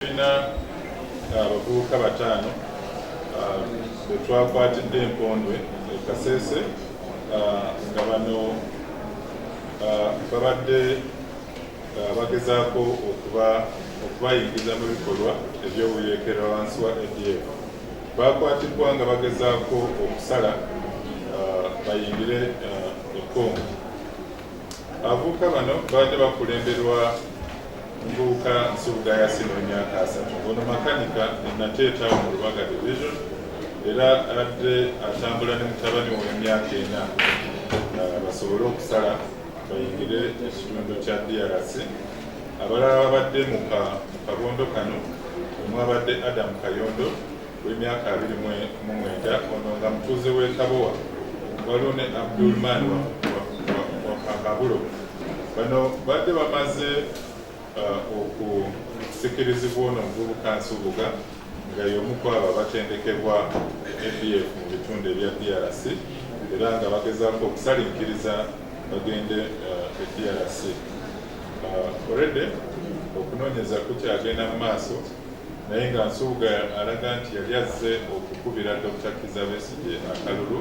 Tulina abavubuka bataano be twakwatidde empondwe e Kasese nga bano babadde bagezaako okubayingiza mu bikolwa eby'obuyeekera wansi wa ADF. Bakwatiddwa nga bagezaako okusala bayingire ekkongo. Abavubuka bano babadde bakulemberwa Mvubuka Nsubuga Yasin w'emyaka 3. Ono makanika Nateeta mu Lubaga Division era abadde atambula ne mutabani we w'emyaka 4 basobole okusala bayingire ekitundu kya DRC. Abalala babadde mu kabondo kano omwe abadde Adam Kayondo w'emyaka 29, ono nga mutuuze w'e Kabowa, waliwo ne Abdulman wa Kabulo. Bano badde bamaze okusikirizibwa ono Mvubuka Nsubuga nga y'omu ku abo abatendekebwa ADF mu bitundu ebya DRC era nga bagezaako okusalinkiriza bagende e DRC. Already okunoonyeza kukyagenda mu maaso naye nga Nsubuga alaga nti yali azze okukubira Dr. Kizza Besigye akalulu